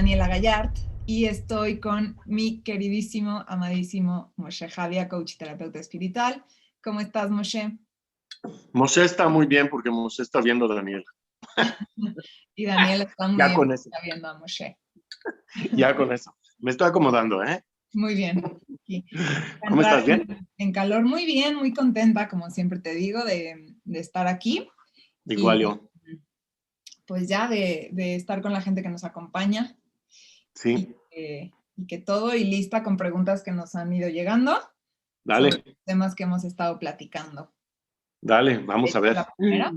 Daniela Gallard y estoy con mi queridísimo, amadísimo Moshe Javia, coach y terapeuta espiritual. ¿Cómo estás, Moshe? Moshe está muy bien porque Moshe está viendo a Daniela. Y Daniela está muy Ya bien con porque eso. está viendo a Moshe. Ya con eso. Me estoy acomodando, ¿eh? Muy bien. Aquí. ¿Cómo Entrar estás? ¿Bien? en calor, muy bien, muy contenta, como siempre te digo, de estar aquí. Igual Y yo. pues ya de estar con la gente que nos acompaña. Sí. Y que todo, y lista con preguntas que nos han ido llegando sobre Dale, los temas que hemos estado platicando. dale, vamos a ver. La primera,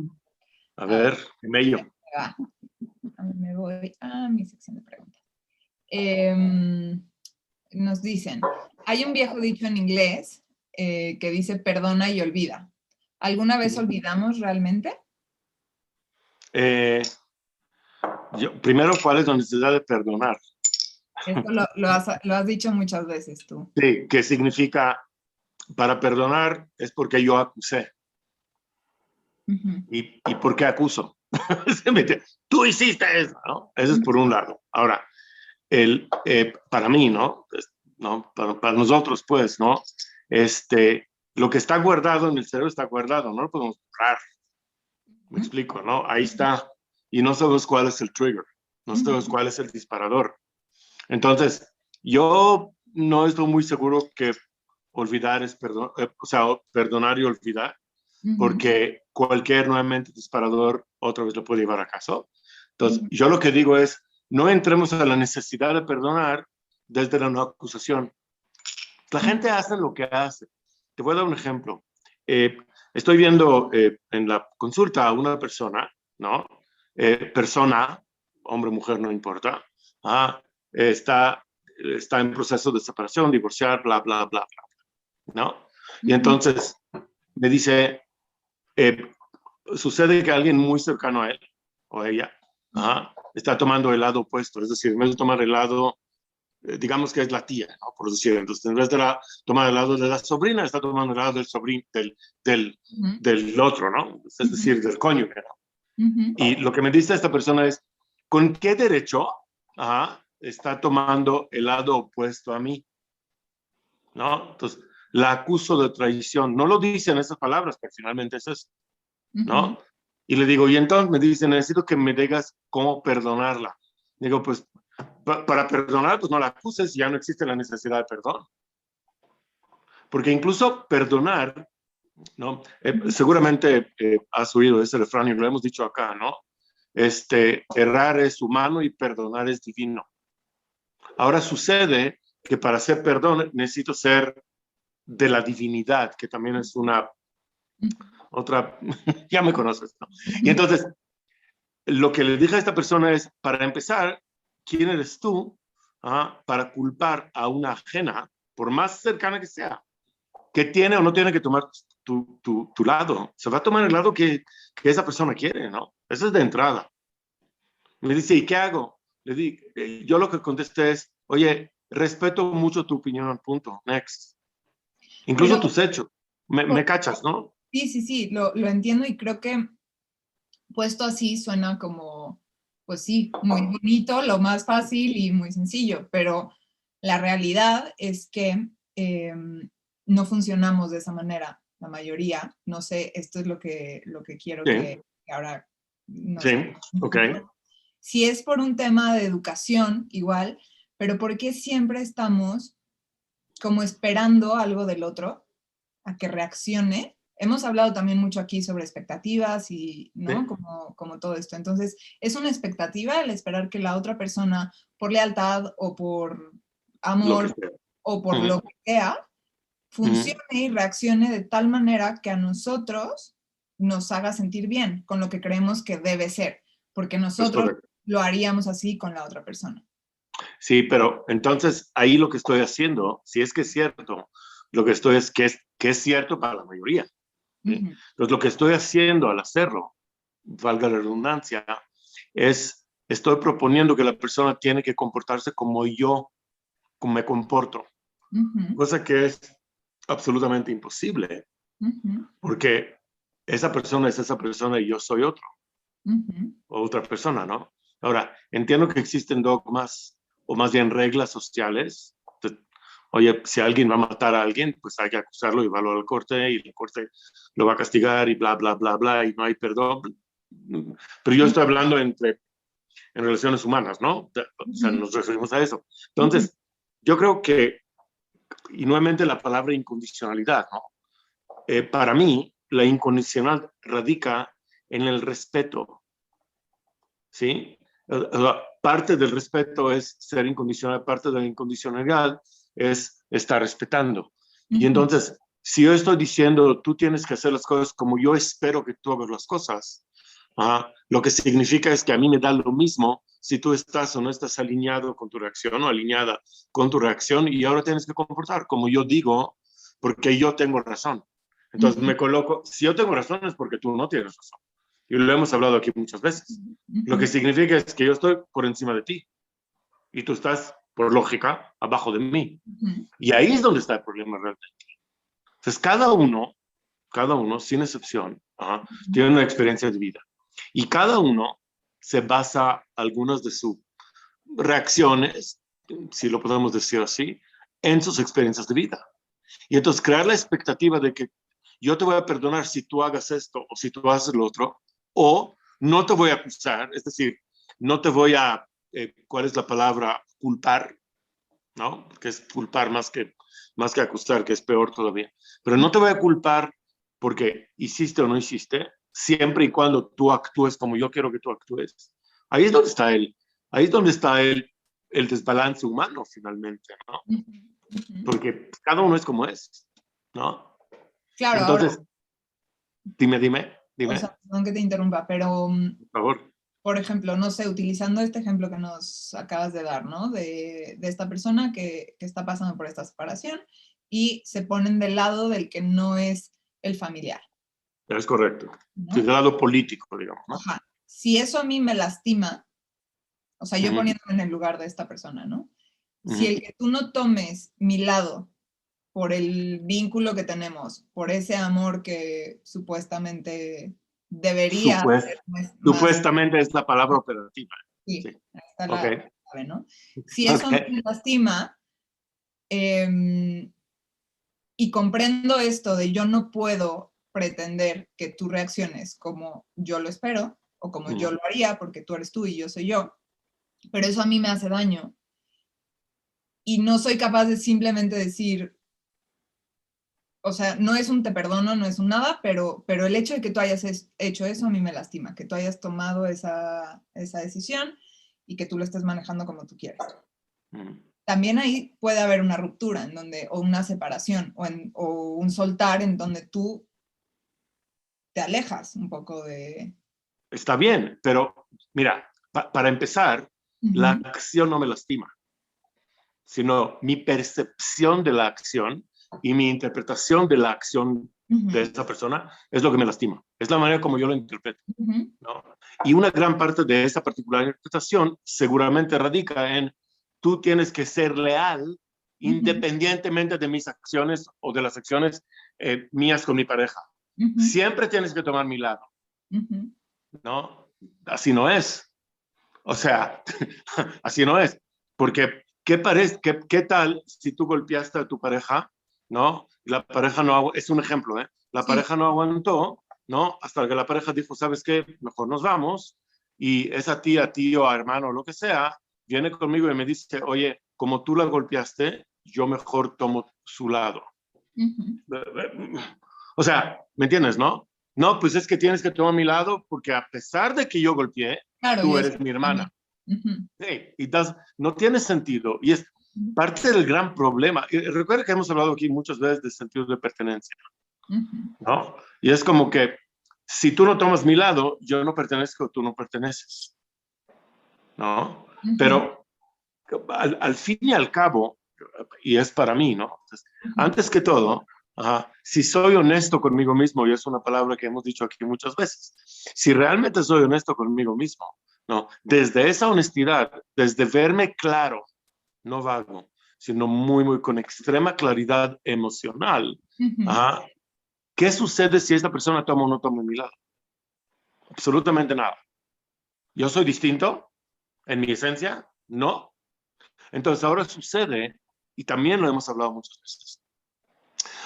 A ver, qué bello. va. Me voy a mi sección de preguntas. Nos dicen, hay un viejo dicho en inglés que dice perdona y olvida. ¿Alguna vez olvidamos realmente? Primero, ¿cuál es la necesidad de perdonar? Esto lo has dicho muchas veces tú. Sí, ¿qué significa? Para perdonar es porque yo acusé. Uh-huh. ¿Y por qué acuso? Tú hiciste eso, ¿no? Eso es por un lado. Ahora, para mí, ¿no? ¿No? Para nosotros, pues, ¿no? Lo que está guardado en el cerebro está guardado, no lo podemos borrar. Me explico, ¿no? Ahí está. Y no sabemos cuál es el trigger, no sabemos cuál es el disparador. Entonces, yo no estoy muy seguro que olvidar es perdonar y olvidar, porque cualquier nuevamente disparador otra vez lo puede llevar a caso. Entonces, yo lo que digo es, no entremos a la necesidad de perdonar desde la no acusación. La gente hace lo que hace. Te voy a dar un ejemplo. Estoy viendo en la consulta a una persona, ¿no? Persona, hombre, mujer, no importa. Está en proceso de separación, divorciar, bla, bla, bla, bla, ¿no? Y entonces me dice, sucede que alguien muy cercano a él o a ella está tomando el lado opuesto, es decir, en vez de tomar el lado, digamos que es la tía, ¿no? Por decir, entonces en vez de tomar el lado de la sobrina, está tomando el lado del sobrino, del otro, ¿no? Es decir, del cónyuge, ¿no? Y lo que me dice esta persona es, ¿con qué derecho está tomando el lado opuesto a mí? ¿No? Entonces, la acuso de traición. No lo dicen esas palabras, pero finalmente es eso, ¿no? Y le digo, y entonces me dice, necesito que me digas cómo perdonarla. Digo, pues, para perdonar, pues no la acuses, ya no existe la necesidad de perdón. Porque incluso perdonar, ¿no? Seguramente has oído ese refrán y lo hemos dicho acá, ¿no? Errar es humano y perdonar es divino. Ahora sucede que para hacer perdón necesito ser de la divinidad, que también es una otra, ya me conoces, ¿no? Y entonces, lo que le dije a esta persona es, para empezar, ¿quién eres tú para culpar a una ajena, por más cercana que sea, que tiene o no tiene que tomar tu lado? Se va a tomar el lado que esa persona quiere, ¿no? Eso es de entrada. Me dice, ¿y qué hago? Le dije, yo lo que contesté es, oye, respeto mucho tu opinión, punto, next. Incluso Pero, tus hechos. Me cachas, ¿no? sí, lo entiendo y creo que puesto así suena como, pues sí, muy bonito, lo más fácil y muy sencillo, pero la realidad es que no funcionamos de esa manera, la mayoría. No sé, esto es lo que quiero Sí. que ahora nos... Sí, ok. Si es por un tema de educación, igual, pero ¿por qué siempre estamos como esperando algo del otro a que reaccione? Hemos hablado también mucho aquí sobre expectativas y, ¿no? Sí. Como todo esto. Entonces, es una expectativa el esperar que la otra persona, por lealtad o por amor o por lo que sea, funcione y reaccione de tal manera que a nosotros nos haga sentir bien con lo que creemos que debe ser, porque nosotros lo haríamos así con la otra persona. Sí, pero entonces ahí lo que estoy haciendo, si es que es cierto, lo que estoy es que es cierto para la mayoría. ¿Sí? Entonces lo que estoy haciendo al hacerlo, valga la redundancia, estoy proponiendo que la persona tiene que comportarse como yo me comporto, cosa que es absolutamente imposible, porque esa persona es esa persona y yo soy otro, o otra persona, ¿no? Ahora, entiendo que existen dogmas o más bien reglas sociales. Oye, si alguien va a matar a alguien, pues hay que acusarlo y llevarlo al corte, y el corte lo va a castigar y bla, bla, bla, bla, y no hay perdón. Pero yo estoy hablando en relaciones humanas, ¿no? O sea, nos referimos a eso. Entonces, yo creo que, y nuevamente la palabra incondicionalidad, ¿no? Para mí, la incondicionalidad radica en el respeto, ¿sí? Parte del respeto es ser incondicional, parte de la incondicionalidad es estar respetando. Y entonces, si yo estoy diciendo, tú tienes que hacer las cosas como yo espero que tú hagas las cosas, lo que significa es que a mí me da lo mismo si tú estás o no estás alineado con tu reacción o alineada con tu reacción, y ahora tienes que comportar como yo digo, porque yo tengo razón. Entonces me coloco, si yo tengo razón es porque tú no tienes razón. Y lo hemos hablado aquí muchas veces. Lo que significa es que yo estoy por encima de ti y tú estás, por lógica, abajo de mí. Y ahí es donde está el problema realmente. Entonces, cada uno, sin excepción, tiene una experiencia de vida. Y cada uno se basa algunas de sus reacciones, si lo podemos decir así, en sus experiencias de vida. Y entonces crear la expectativa de que yo te voy a perdonar si tú hagas esto o si tú haces lo otro, o no te voy a acusar, es decir, no te voy a, ¿cuál es la palabra? Culpar, ¿no? Que es culpar más que acusar, que es peor todavía. Pero no te voy a culpar porque hiciste o no hiciste, siempre y cuando tú actúes como yo quiero que tú actúes. Ahí es donde está el desbalance humano finalmente, ¿no? Porque cada uno es como es, ¿no? Claro, entonces, ahora, dime. o sea, perdón que te interrumpa, pero Por favor. por ejemplo, no sé, utilizando este ejemplo que nos acabas de dar, ¿no? De esta persona que está pasando por esta separación y se ponen del lado del que no es el familiar. Es correcto. ¿No? Del lado político, digamos, ¿no? Ajá. Si eso a mí me lastima, o sea, yo poniéndome en el lugar de esta persona, ¿no? Si el que tú no tomes mi lado por el vínculo que tenemos, por ese amor que supuestamente debería ser más... Supuestamente es la palabra operativa. Sí, sí. está la clave, ¿no? Si eso Okay. me lastima, y comprendo esto de yo no puedo pretender que tú reacciones como yo lo espero o como yo lo haría, porque tú eres tú y yo soy yo, pero eso a mí me hace daño. Y no soy capaz de simplemente decir, o sea, no es un te perdono, no es un nada, pero el hecho de que tú hayas hecho eso a mí me lastima, que tú hayas tomado esa decisión y que tú lo estés manejando como tú quieres. También ahí puede haber una ruptura en donde, o una separación, o un soltar en donde tú te alejas un poco de... Está bien, pero mira, para empezar, la acción no me lastima, sino mi percepción de la acción y mi interpretación de la acción de esa persona es lo que me lastima. Es la manera como yo lo interpreto, ¿no? Y una gran parte de esa particular interpretación seguramente radica en tú tienes que ser leal independientemente de mis acciones o de las acciones mías con mi pareja. Siempre tienes que tomar mi lado, ¿no? Así no es. O sea, así no es. Porque, ¿qué tal si tú golpeaste a tu pareja, ¿no? Y la pareja no, es un ejemplo, ¿eh? La pareja no aguantó, ¿no? Hasta que la pareja dijo, ¿sabes qué? Mejor nos vamos. Y esa tía, tío, hermano, lo que sea, viene conmigo y me dice, oye, como tú la golpeaste, yo mejor tomo su lado. O sea, ¿me entiendes, no? No, pues es que tienes que tomar mi lado porque a pesar de que yo golpeé, claro, tú eres mi hermana. Sí, y no tiene sentido. Y es parte del gran problema. Y recuerda que hemos hablado aquí muchas veces de sentido de pertenencia, ¿no? Y es como que si tú no tomas mi lado, yo no pertenezco, tú no perteneces, ¿no? Pero al fin y al cabo, y es para mí, ¿no? Entonces, antes que todo, si soy honesto conmigo mismo, y es una palabra que hemos dicho aquí muchas veces, si realmente soy honesto conmigo mismo, ¿no? Desde esa honestidad, desde verme claro, no vago, sino muy, muy con extrema claridad emocional, ¿qué sucede si esta persona toma o no toma mi lado? Absolutamente nada. ¿Yo soy distinto en mi esencia? No. Entonces ahora sucede, y también lo hemos hablado muchas veces,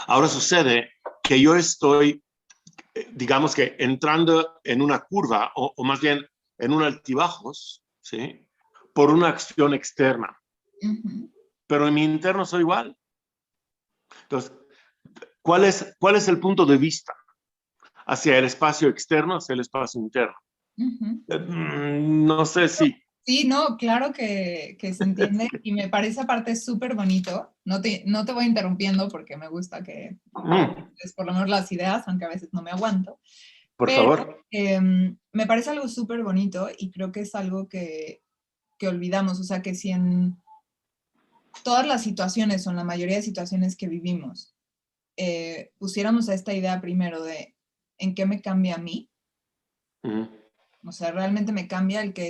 ahora sucede que yo estoy, digamos que entrando en una curva, o más bien en un altibajos, ¿sí? Por una acción externa. Pero en mi interno soy igual. Entonces, ¿cuál es el punto de vista hacia el espacio externo, hacia el espacio interno? No sé si... Sí, no, claro que se entiende y me parece aparte súper bonito. No te voy interrumpiendo porque me gusta que es por lo menos las ideas, aunque a veces no me aguanto. Por favor. Me parece algo súper bonito y creo que es algo que olvidamos. O sea, que si en todas las situaciones o en la mayoría de situaciones que vivimos pusiéramos a esta idea primero de ¿en qué me cambia a mí? O sea, realmente me cambia el que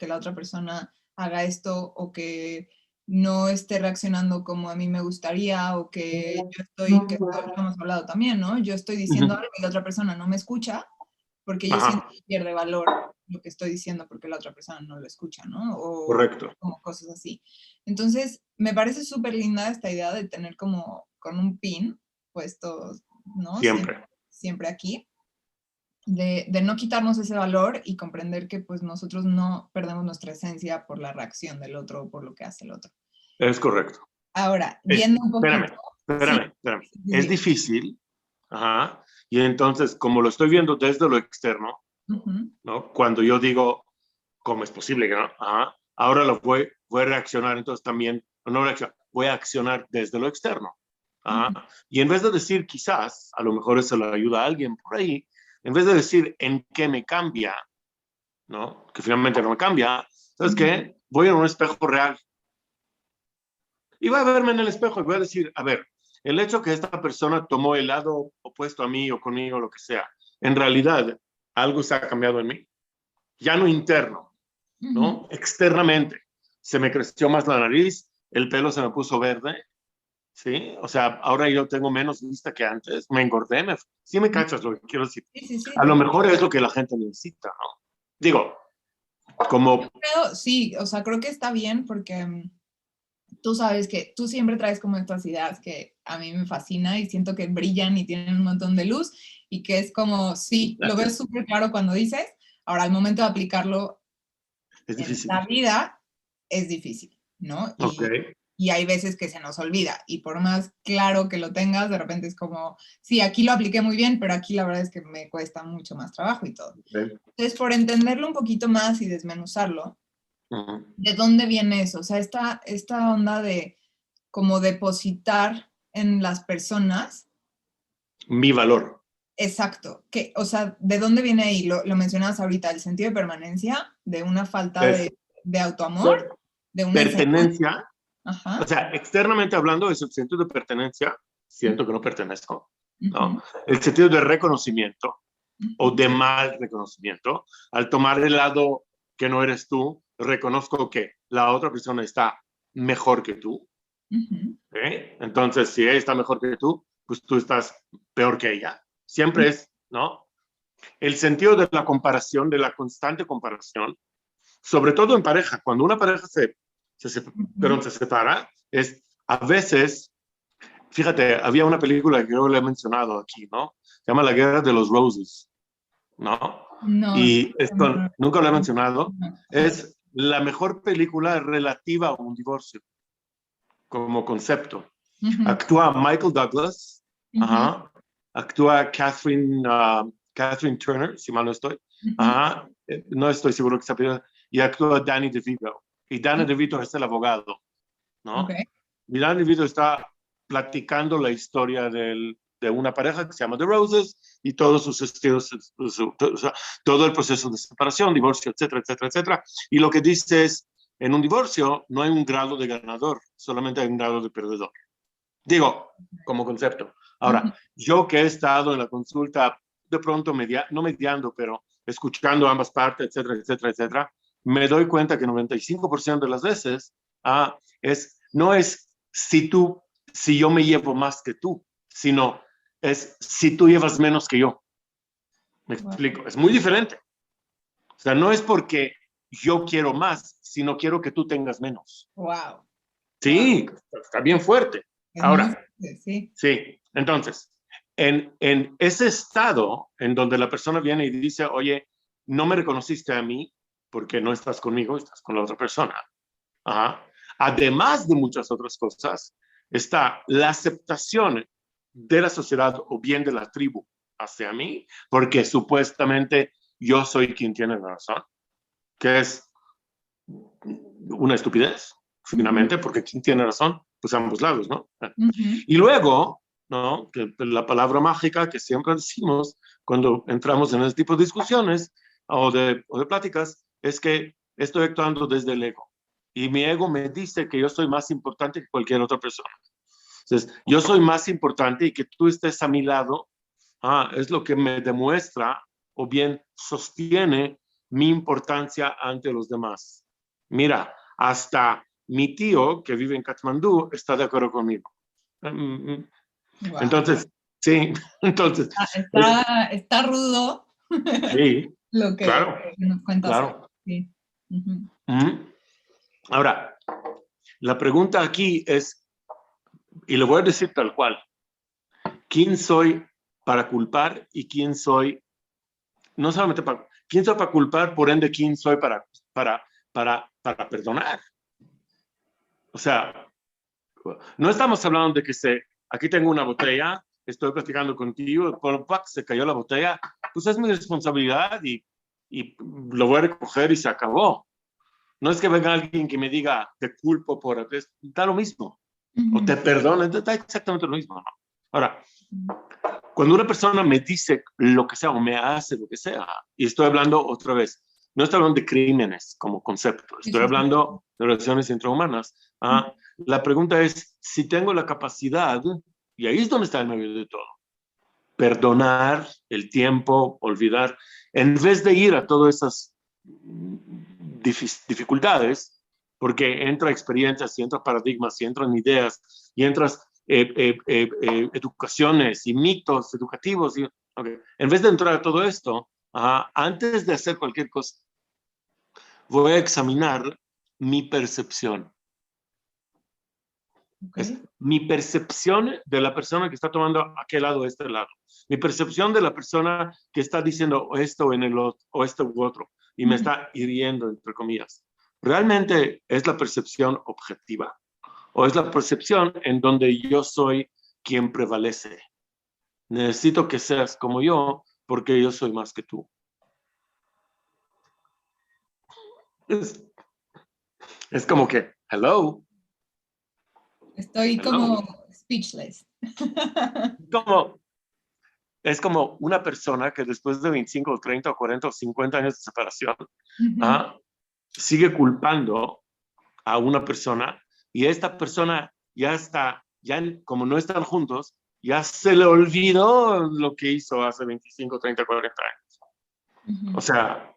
la otra persona haga esto o que no esté reaccionando como a mí me gustaría o que yo estoy, que esto lo hemos hablado también, ¿no? Yo estoy diciendo algo y la otra persona no me escucha porque yo siento que pierde valor lo que estoy diciendo porque la otra persona no lo escucha, ¿no? Correcto. Como cosas así. Entonces, me parece súper linda esta idea de tener como con un pin puesto, ¿no? Siempre aquí. De no quitarnos ese valor y comprender que pues nosotros no perdemos nuestra esencia por la reacción del otro o por lo que hace el otro. Es correcto. Ahora, viendo un poquito... Espérame. Sí. Es difícil, y entonces, como lo estoy viendo desde lo externo, ¿no? Cuando yo digo, ¿cómo es posible que no? Ahora lo voy a reaccionar, entonces también, no reaccionar, voy a accionar desde lo externo. Y en vez de decir, quizás, a lo mejor eso le ayuda a alguien por ahí, en vez de decir en qué me cambia, ¿no? Que finalmente no me cambia, ¿sabes qué? Voy a un espejo real. Y voy a verme en el espejo y voy a decir, a ver, el hecho que esta persona tomó el lado opuesto a mí o conmigo, lo que sea, en realidad algo se ha cambiado en mí. Ya no interno, ¿no? Externamente. Se me creció más la nariz, el pelo se me puso verde, ¿sí? O sea, ahora yo tengo menos vista que antes, me engordé, sí me cachas lo que quiero decir. Sí. A lo mejor es lo que la gente necesita, ¿no? Digo, como... Yo creo, sí, o sea, creo que está bien porque tú sabes que tú siempre traes como estas ideas que a mí me fascina y siento que brillan y tienen un montón de luz y que es como, sí, lo ves súper claro cuando dices, ahora al momento de aplicarlo es difícil. En la vida es difícil, ¿no? Y hay veces que se nos olvida y por más claro que lo tengas, de repente es como, sí, aquí lo apliqué muy bien, pero aquí la verdad es que me cuesta mucho más trabajo y todo. Entonces, por entenderlo un poquito más y desmenuzarlo, ¿de dónde viene eso? O sea, esta onda de como depositar en las personas. Mi valor. Exacto. O sea, ¿de dónde viene ahí? Lo mencionabas ahorita, el sentido de permanencia, de una falta de autoamor, de una pertenencia. O sea, externamente hablando, es el sentido de pertenencia. Siento que no pertenezco. ¿No? El sentido de reconocimiento o de mal reconocimiento. Al tomar el lado que no eres tú, reconozco que la otra persona está mejor que tú. Entonces, si ella está mejor que tú, pues tú estás peor que ella. Siempre es, ¿no? El sentido de la comparación, de la constante comparación, sobre todo en pareja. Cuando una pareja se separa, es a veces, fíjate, había una película que yo le he mencionado aquí, ¿no? Se llama La Guerra de los Roses, ¿no? Y esto nunca lo he mencionado. Es la mejor película relativa a un divorcio como concepto. Actúa Michael Douglas, actúa Catherine Turner, si mal no estoy, no estoy seguro que se apellida, y actúa Danny DeVito. Y Danny DeVito es el abogado, ¿no? Y Danny DeVito está platicando la historia de una pareja que se llama The Roses y todos sus estilos, todo el proceso de separación, divorcio, etcétera, etcétera, etcétera. Y lo que dice es, en un divorcio no hay un grado de ganador, solamente hay un grado de perdedor. Digo, como concepto. Ahora, yo que he estado en la consulta, de pronto no mediando, pero escuchando ambas partes, etcétera, etcétera, etcétera, me doy cuenta que 95% de las veces no es si yo me llevo más que tú, sino es si tú llevas menos que yo. ¿Me explico? Es muy diferente. O sea, no es porque yo quiero más, sino quiero que tú tengas menos. Wow. Sí, está bien fuerte. Ahora, sí. Sí, entonces, en ese estado en donde la persona viene y dice, oye, no me reconociste a mí porque no estás conmigo, estás con la otra persona. Ajá. Además de muchas otras cosas, está la aceptación de la sociedad o bien de la tribu hacia mí, porque supuestamente yo soy quien tiene la razón, que es una estupidez, finalmente, porque quien tiene razón, pues ambos lados, ¿no? Y luego, ¿no? Que la palabra mágica que siempre decimos cuando entramos en este tipo de discusiones o de pláticas es que estoy actuando desde el ego. Y mi ego me dice que yo soy más importante que cualquier otra persona. Entonces, yo soy más importante y que tú estés a mi lado, es lo que me demuestra o bien sostiene mi importancia ante los demás. Mira, hasta mi tío que vive en Katmandú está de acuerdo conmigo. Wow. Entonces, sí, entonces. Está rudo. Sí, lo que claro, nos cuentas. Claro. Sí. Ahora, la pregunta aquí es, y lo voy a decir tal cual, ¿quién soy para culpar y quién soy, no solamente quién soy para culpar, por ende, quién soy para perdonar? O sea, no estamos hablando de que aquí tengo una botella, estoy platicando contigo, se cayó la botella, pues es mi responsabilidad y lo voy a recoger y se acabó. No es que venga alguien que me diga, te culpo por... Da lo mismo. O te perdono, da exactamente lo mismo, ¿no? Ahora, cuando una persona me dice lo que sea o me hace lo que sea, y estoy hablando otra vez, no estoy hablando de crímenes como concepto, estoy hablando de relaciones intrahumanas. La pregunta es si tengo la capacidad, y ahí es donde está el medio de todo, perdonar el tiempo, olvidar, en vez de ir a todas esas dificultades, porque entra experiencias y entra paradigmas y entran ideas y entras educaciones y mitos educativos. Okay. En vez de entrar a todo esto, antes de hacer cualquier cosa, voy a examinar mi percepción. Okay. Es mi percepción de la persona que está tomando aquel lado o este lado. Mi percepción de la persona que está diciendo esto en el otro, o esto u otro, y me está hiriendo, entre comillas. ¿Realmente es la percepción objetiva? ¿O es la percepción en donde yo soy quien prevalece? Necesito que seas como yo, porque yo soy más que tú. Es como que, hello. Estoy como speechless. Es como una persona que después de 25, 30, 40 o 50 años de separación, sigue culpando a una persona y esta persona ya está, como no están juntos, ya se le olvidó lo que hizo hace 25, 30, 40 años. O sea,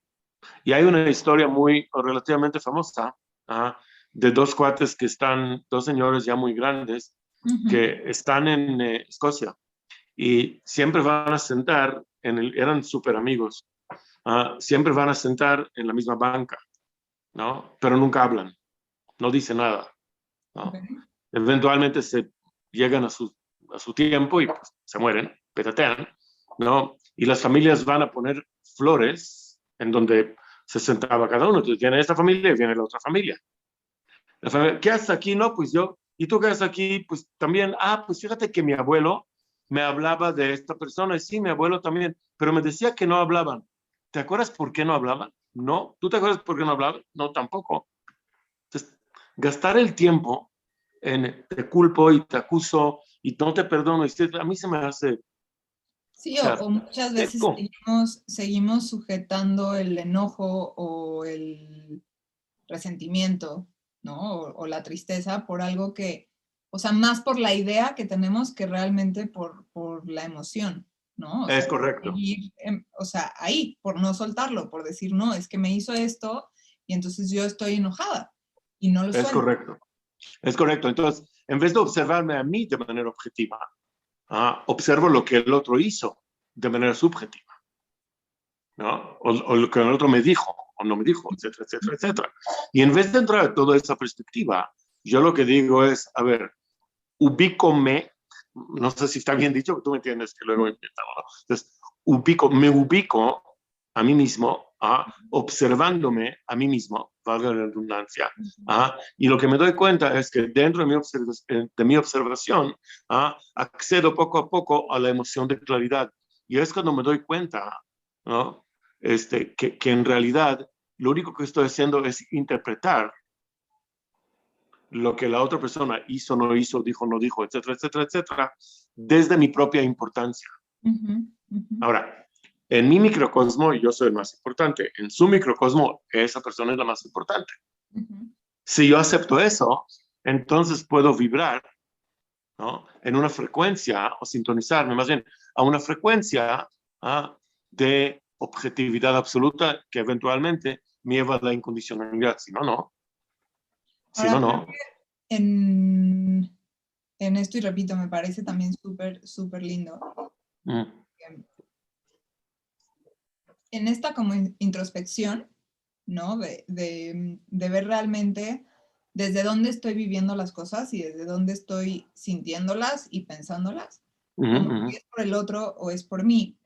y hay una historia muy relativamente famosa de dos cuates que están, dos señores ya muy grandes, que están en Escocia y siempre van a sentar, eran súper amigos, siempre van a sentar en la misma banca, ¿no? Pero nunca hablan, no dicen nada, ¿no? Okay. Eventualmente se llegan a su tiempo y pues, se mueren, petatean, ¿no? Y las familias van a poner flores en donde se sentaba cada uno. Entonces viene esta familia y viene la otra familia. La familia, ¿qué haces aquí? No, pues yo. ¿Y tú qué haces aquí? Pues también, pues fíjate que mi abuelo me hablaba de esta persona. Y sí, mi abuelo también, pero me decía que no hablaban. ¿Te acuerdas por qué no hablaban? No. ¿Tú te acuerdas por qué no hablaban? No, tampoco. Entonces, gastar el tiempo en te culpo y te acuso y no te perdono, a mí se me hace... Sí, o muchas veces seguimos sujetando el enojo o el resentimiento, ¿no? O la tristeza por algo que, o sea, más por la idea que tenemos que realmente por la emoción, ¿no? O es sea, correcto. Seguir, o sea, ahí, por no soltarlo, por decir, no, es que me hizo esto y entonces yo estoy enojada y no lo suelto. Es correcto. Es correcto. Entonces, en vez de observarme a mí de manera objetiva, observo lo que el otro hizo de manera subjetiva, ¿no? O lo que el otro me dijo o no me dijo, etcétera, etcétera, etcétera. Y en vez de entrar a toda esa perspectiva, yo lo que digo es, a ver, ubícome, no sé si está bien dicho, tú me entiendes que luego empezamos, ¿no? Entonces, me ubico a mí mismo, observándome a mí mismo, valga la redundancia, y lo que me doy cuenta es que dentro de mi observación, accedo poco a poco a la emoción de claridad, y es cuando me doy cuenta, ¿no? Que en realidad lo único que estoy haciendo es interpretar lo que la otra persona hizo, no hizo, dijo, no dijo, etcétera, etcétera, etcétera, desde mi propia importancia. Ahora, en mi microcosmo yo soy el más importante, en su microcosmo esa persona es la más importante. Si yo acepto eso, entonces puedo vibrar, ¿no? En una frecuencia, o sintonizarme más bien a una frecuencia de objetividad absoluta que eventualmente me lleva a la incondicionalidad, si no, no. Si no, no. En esto, y repito, me parece también súper, súper lindo. En esta como introspección, ¿no? De ver realmente desde dónde estoy viviendo las cosas y desde dónde estoy sintiéndolas y pensándolas, como si es por el otro o es por mí.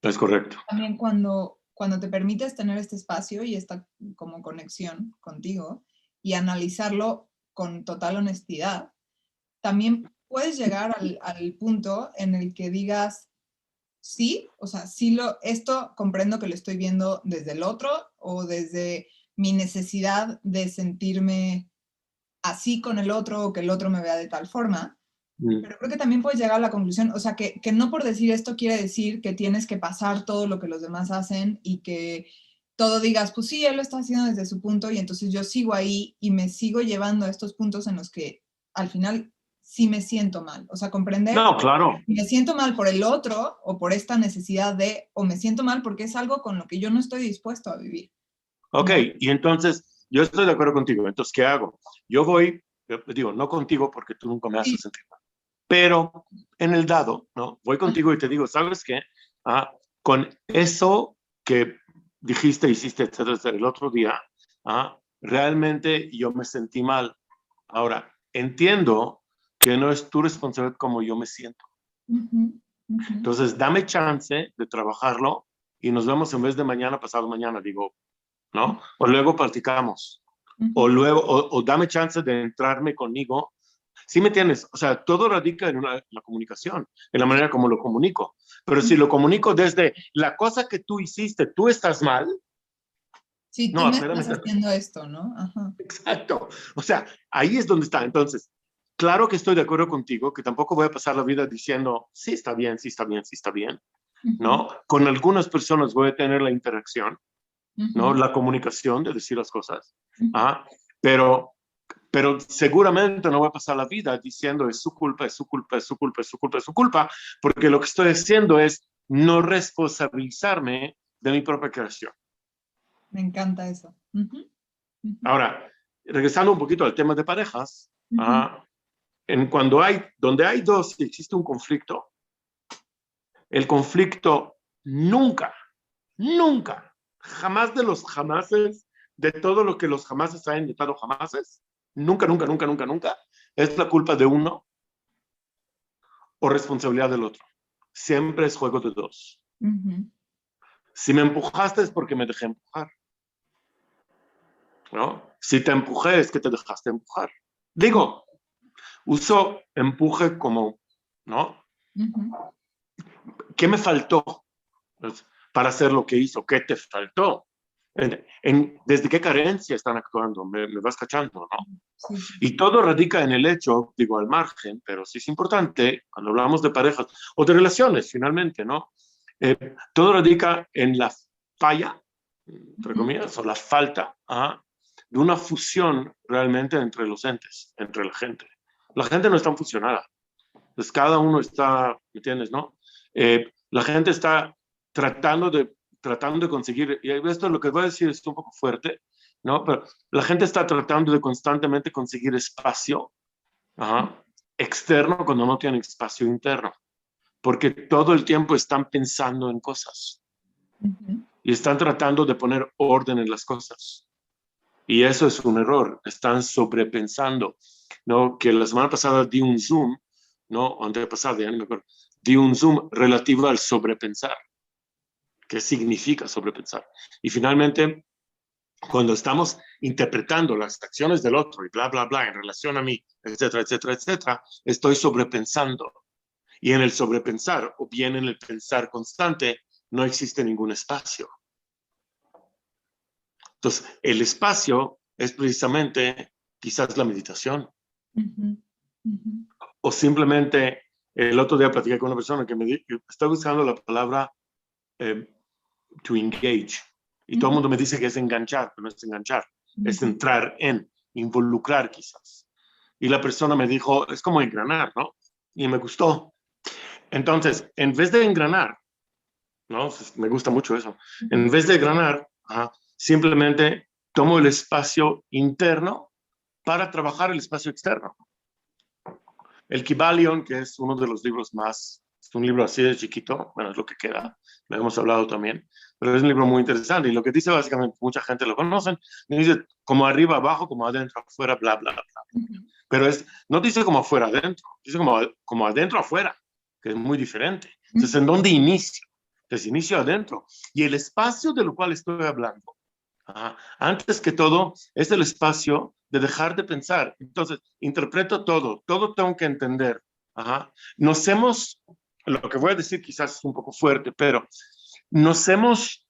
Es correcto. También cuando te permites tener este espacio y esta como conexión contigo y analizarlo con total honestidad, también puedes llegar al punto en el que digas, sí, o sea, sí esto comprendo que lo estoy viendo desde el otro o desde mi necesidad de sentirme así con el otro o que el otro me vea de tal forma. Pero creo que también puedes llegar a la conclusión, o sea, que no por decir esto quiere decir que tienes que pasar todo lo que los demás hacen y que todo digas, pues sí, él lo está haciendo desde su punto y entonces yo sigo ahí y me sigo llevando a estos puntos en los que al final sí me siento mal. O sea, comprender. No, claro. Me siento mal por el otro o por esta necesidad de, o me siento mal porque es algo con lo que yo no estoy dispuesto a vivir. Ok, ¿no? Y entonces yo estoy de acuerdo contigo. Entonces, ¿qué hago? Yo voy, digo, no contigo porque tú nunca me haces sentir mal, pero en el dado, ¿no? Voy contigo y te digo, ¿sabes qué? Con eso que dijiste, hiciste, etcétera, etcétera, el otro día, realmente yo me sentí mal. Ahora, entiendo que no es tu responsabilidad como yo me siento. Entonces, dame chance de trabajarlo y nos vemos en vez de mañana, pasado mañana, digo, ¿no? O luego practicamos. O luego, o dame chance de entrarme conmigo. ¿Sí me entiendes? O sea, todo radica en la comunicación, en la manera como lo comunico. Pero si lo comunico desde la cosa que tú hiciste, tú estás mal. Sí, tú no, me estás haciendo esto, ¿no? Ajá. Exacto. O sea, ahí es donde está. Entonces, claro que estoy de acuerdo contigo, que tampoco voy a pasar la vida diciendo, sí está bien, sí está bien, sí está bien, ¿no? Con algunas personas voy a tener la interacción, ¿no? La comunicación de decir las cosas, pero seguramente no voy a pasar la vida diciendo es su culpa, es su culpa, es su culpa, es su culpa, es su culpa, porque lo que estoy haciendo es no responsabilizarme de mi propia creación. Me encanta eso. Ahora, regresando un poquito al tema de parejas, donde hay dos y existe un conflicto, el conflicto nunca, jamás de los jamases, de todo lo que los jamases han inventado jamases, nunca, es la culpa de uno o responsabilidad del otro. Siempre es juego de dos. Si me empujaste es porque me dejé empujar, ¿no? Si te empujé es que te dejaste empujar. Digo, uso empuje como, ¿no? ¿Qué me faltó para hacer lo que hizo? ¿Qué te faltó? ¿Desde qué carencia están actuando? ¿Me vas cachando, no? Sí. Y todo radica en el hecho, digo al margen, pero sí es importante cuando hablamos de parejas o de relaciones finalmente, ¿no? Todo radica en la falla, entre comillas, o la falta de una fusión realmente entre los entes, entre la gente. La gente no está fusionada. Pues cada uno está, ¿me entiendes, no? La gente está tratando de conseguir, y esto es lo que voy a decir es un poco fuerte, ¿no? Pero la gente está tratando de constantemente conseguir espacio externo cuando no tienen espacio interno, porque todo el tiempo están pensando en cosas y están tratando de poner orden en las cosas. Y eso es un error. Están sobrepensando, ¿no? Que la semana pasada di un Zoom, ¿no? Antepasada, ya no me acuerdo. Di un Zoom relativo al sobrepensar. ¿Qué significa sobrepensar? Y finalmente, cuando estamos interpretando las acciones del otro y bla, bla, bla, en relación a mí, etcétera, etcétera, etcétera, estoy sobrepensando. Y en el sobrepensar, o bien en el pensar constante, no existe ningún espacio. Entonces, el espacio es precisamente quizás la meditación. O simplemente, el otro día platiqué con una persona que me dijo, estoy buscando la palabra to engage. Y todo el mundo me dice que es enganchar, pero no es enganchar, es entrar en, involucrar quizás. Y la persona me dijo, es como engranar, ¿no? Y me gustó. Entonces, en vez de engranar, ¿no? Me gusta mucho eso. En vez de engranar, simplemente tomo el espacio interno para trabajar el espacio externo. El Kybalion, que es uno de los libros más, es un libro así de chiquito, bueno, es lo que queda, lo hemos hablado también, pero es un libro muy interesante y lo que dice básicamente, mucha gente lo conocen, dice como arriba, abajo, como adentro, afuera, bla, bla, bla. Pero no dice como afuera, adentro, dice como adentro, afuera, que es muy diferente. Entonces, ¿en dónde inicio? Entonces, inicio adentro. Y el espacio de lo cual estoy hablando, antes que todo, es el espacio de dejar de pensar. Entonces, interpreto todo tengo que entender. Lo que voy a decir quizás es un poco fuerte, pero nos hemos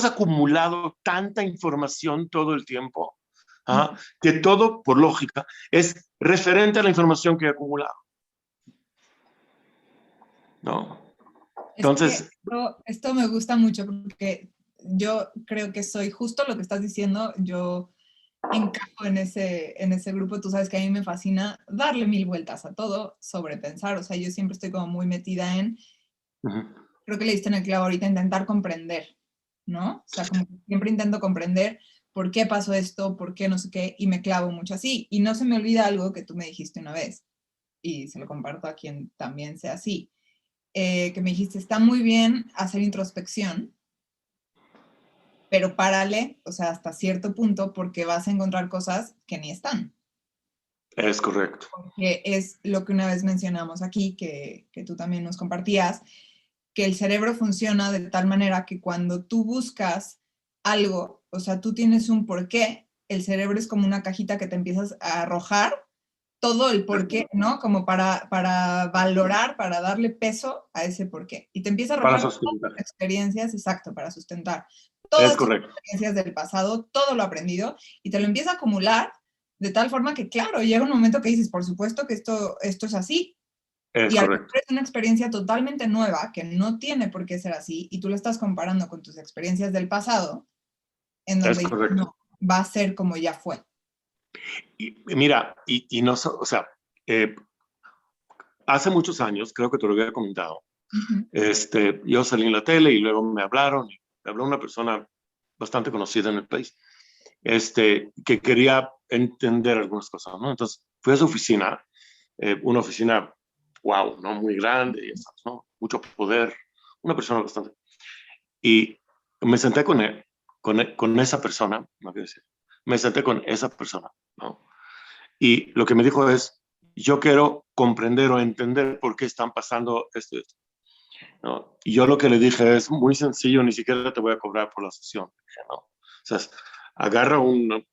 acumulado tanta información todo el tiempo, que todo, por lógica, es referente a la información que he acumulado. ¿No? Entonces, esto me gusta mucho porque yo creo que soy justo lo que estás diciendo. Yo encajo en ese grupo. Tú sabes que a mí me fascina darle 1000 vueltas a todo, sobrepensar. O sea, yo siempre estoy como muy metida en, creo que le diste en el clavo ahorita, intentar comprender, ¿no? O sea, como que siempre intento comprender por qué pasó esto, por qué no sé qué, y me clavo mucho así. Y no se me olvida algo que tú me dijiste una vez, y se lo comparto a quien también sea así. Que me dijiste, está muy bien hacer introspección, pero párale, o sea, hasta cierto punto, porque vas a encontrar cosas que ni están. Es correcto. Porque es lo que una vez mencionamos aquí, que tú también nos compartías, que el cerebro funciona de tal manera que cuando tú buscas algo, o sea, tú tienes un porqué, el cerebro es como una cajita que te empiezas a arrojar todo el porqué, ¿no? Como para valorar, para darle peso a ese porqué. Y te empieza a arrojar todas las experiencias, exacto, para sustentar. Todas las experiencias del pasado, todo lo aprendido, y te lo empieza a acumular de tal forma que, claro, llega un momento que dices, por supuesto que esto es así. Es y a lo correcto. mejor es una experiencia totalmente nueva, que no tiene por qué ser así, y tú lo estás comparando con tus experiencias del pasado, en donde no, va a ser como ya fue. Y mira, y no, o sea, hace muchos años, creo que te lo había comentado, yo salí en la tele y luego me hablaron, y me habló una persona bastante conocida en el país, que quería entender algunas cosas, ¿no? Entonces fui a su oficina, una oficina, wow, ¿no? Muy grande, ya sabes, ¿no? Mucho poder, una persona bastante. Y me senté con él, con esa persona, no quiero decir, me senté con esa persona, ¿no? Y lo que me dijo es, yo quiero comprender o entender por qué están pasando esto, ¿no? Y yo lo que le dije es muy sencillo, ni siquiera te voy a cobrar por la sesión, ¿no? O sea, agarra un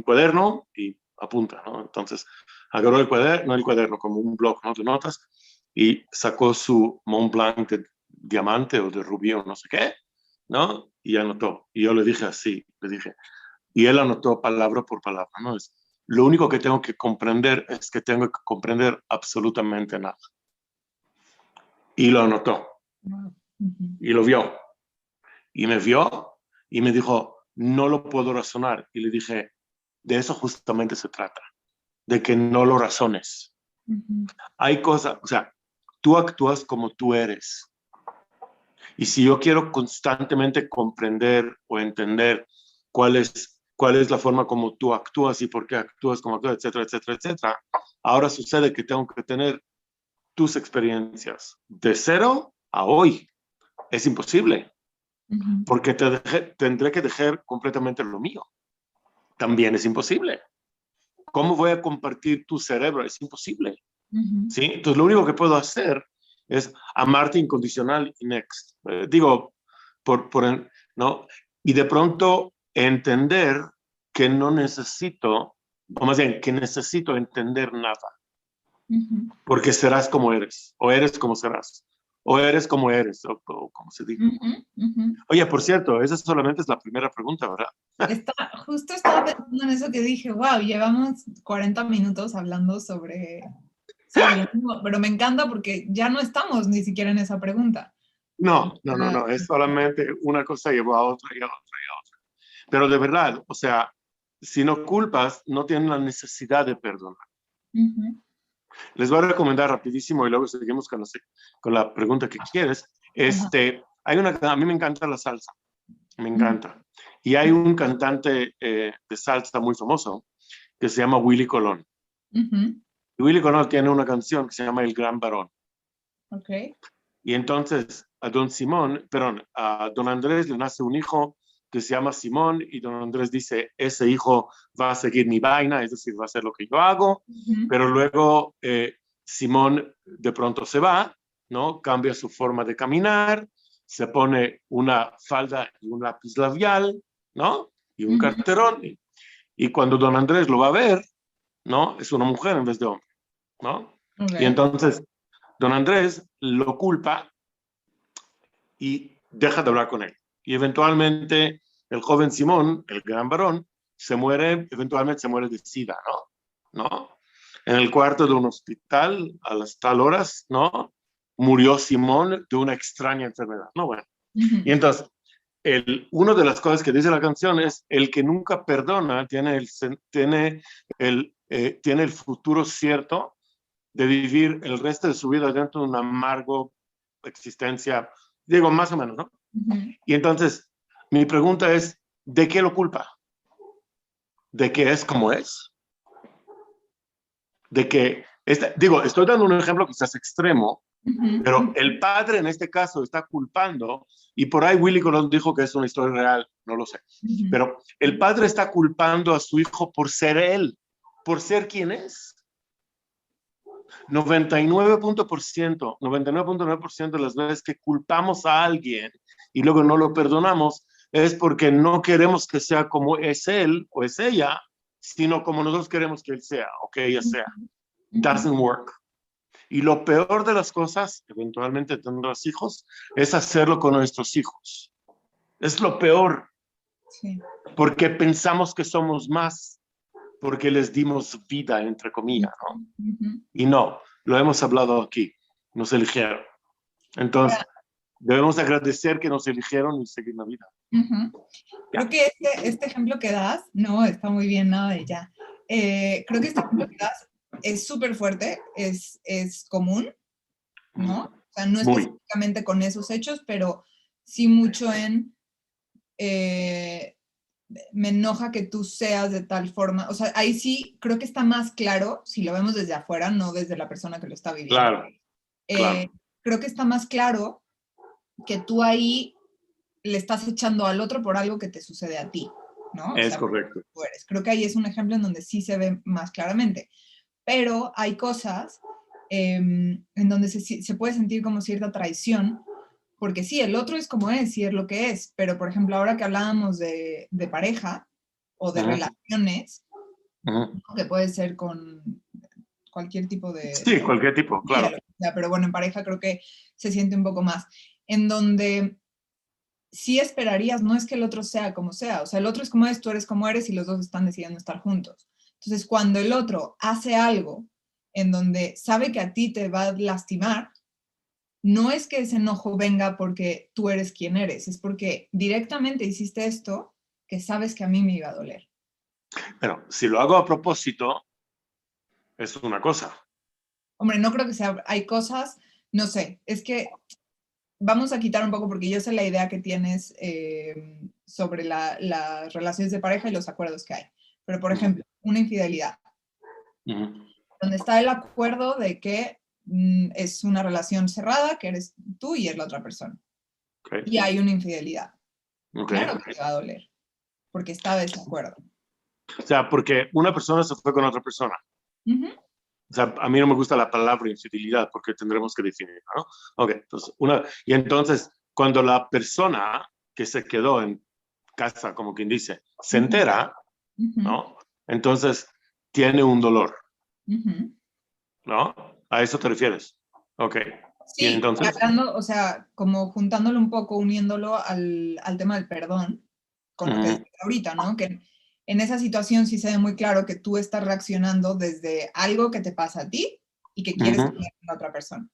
cuaderno y apunta, ¿no? Entonces, agarró el cuaderno, como un bloc, ¿no? De notas, y sacó su Mont Blanc de diamante o de rubí o no sé qué, ¿no? Y anotó. Y yo le dije así, y él anotó palabra por palabra, ¿no? Lo único que tengo que comprender es que tengo que comprender absolutamente nada. Y lo anotó. Y lo vio. Y me vio y me dijo, no lo puedo razonar. Y le dije, de eso justamente se trata, de que no lo razones. Hay cosas, o sea, tú actúas como tú eres. Y si yo quiero constantemente comprender o entender cuál es la forma como tú actúas y por qué actúas como actúas, etcétera, etcétera, etcétera, ahora sucede que tengo que tener tus experiencias de 0 a hoy. Es imposible. porque tendré que dejar completamente lo mío. También es imposible. ¿Cómo voy a compartir tu cerebro? Es imposible. ¿Sí? Entonces, lo único que puedo hacer es amarte incondicional y next. Digo, ¿no? Y de pronto entender que no necesito, o más bien, que necesito entender nada. Porque serás como eres, o eres como serás, o eres como eres, o como se diga. Oye, por cierto, esa solamente es la primera pregunta, ¿verdad? Justo estaba pensando en eso que dije, wow, llevamos 40 minutos hablando sobre lo mismo, pero me encanta porque ya no estamos ni siquiera en esa pregunta. No, es solamente una cosa llevó a otra y a otra y a otra. Pero de verdad, o sea, si no culpas, no tienen la necesidad de perdonar. Les voy a recomendar rapidísimo y luego seguimos con la pregunta que quieres. A mí me encanta la salsa, me encanta. Y hay un cantante de salsa muy famoso que se llama Willy Colón. Y Willy Colón tiene una canción que se llama El Gran Varón. Y entonces a Don Andrés le nace un hijo que se llama Simón y don Andrés dice, ese hijo va a seguir mi vaina, es decir, va a hacer lo que yo hago, pero luego Simón de pronto se va, ¿no? Cambia su forma de caminar, se pone una falda y un lápiz labial, ¿no? Y un carterón, y cuando don Andrés lo va a ver, ¿no? Es una mujer en vez de hombre, ¿no? Y entonces don Andrés lo culpa y deja de hablar con él. Y eventualmente el joven Simón, el gran varón, eventualmente se muere de sida, ¿no? En el cuarto de un hospital, a las tal horas, ¿no? Murió Simón de una extraña enfermedad, ¿no? Bueno. Y entonces, una de las cosas que dice la canción es, el que nunca perdona tiene el futuro cierto de vivir el resto de su vida dentro de una amargo existencia, digo, más o menos, ¿no? Y entonces, mi pregunta es, ¿de qué lo culpa? ¿De que es como es? De que, estoy dando un ejemplo quizás extremo, pero el padre en este caso está culpando, y por ahí Willy Colón dijo que es una historia real, no lo sé, pero el padre está culpando a su hijo por ser él, por ser quien es. 99.9% de las veces que culpamos a alguien y luego no lo perdonamos es porque no queremos que sea como es él o es ella, sino como nosotros queremos que él sea o que ella sea. Doesn't work. Y lo peor de las cosas, eventualmente tendrás hijos, es hacerlo con nuestros hijos. Es lo peor. Sí. Porque pensamos que somos más, porque les dimos vida, entre comillas, ¿no? Y no, lo hemos hablado aquí, nos eligieron. Entonces, debemos agradecer que nos eligieron y seguir la vida. Creo que este ejemplo que das, no, está muy bien, nada de ya. Creo que este ejemplo que das es súper fuerte, es común, ¿no? O sea, no específicamente con esos hechos, pero sí mucho en me enoja que tú seas de tal forma. O sea, ahí sí creo que está más claro, si lo vemos desde afuera, no desde la persona que lo está viviendo. Claro. Creo que está más claro que tú ahí le estás echando al otro por algo que te sucede a ti, ¿no? Es correcto. Creo que ahí es un ejemplo en donde sí se ve más claramente. Pero hay cosas en donde se puede sentir como cierta traición, porque sí, el otro es como es y es lo que es, pero por ejemplo, ahora que hablábamos de pareja o de relaciones, que puede ser con cualquier tipo de... Sí, cualquier tipo, claro. Pero bueno, en pareja creo que se siente un poco más, en donde sí esperarías, no es que el otro sea como sea, o sea, el otro es como es, tú eres como eres y los dos están decidiendo estar juntos. Entonces, cuando el otro hace algo en donde sabe que a ti te va a lastimar, no es que ese enojo venga porque tú eres quien eres, es porque directamente hiciste esto que sabes que a mí me iba a doler. Pero si lo hago a propósito, es una cosa. Hombre, no creo que sea, hay cosas, no sé, es que vamos a quitar un poco porque yo sé la idea que tienes sobre las relaciones de pareja y los acuerdos que hay. Pero, por ejemplo, una infidelidad, donde está el acuerdo de que es una relación cerrada, que eres tú y es la otra persona. Y hay una infidelidad. Okay. Claro que te va a doler, porque está de desacuerdo. O sea, porque una persona se fue con otra persona. O sea, a mí no me gusta la palabra infidelidad porque tendremos que definirla, ¿no? Ok, entonces, y entonces, cuando la persona que se quedó en casa, como quien dice, se entera, ¿no? Entonces, tiene un dolor, ¿no? ¿A eso te refieres? Ok. Sí, y entonces, hablando, o sea, como juntándolo un poco, uniéndolo al tema del perdón, con lo que decía ahorita, ¿no? Que en esa situación sí se ve muy claro que tú estás reaccionando desde algo que te pasa a ti y que quieres cambiar a la otra persona.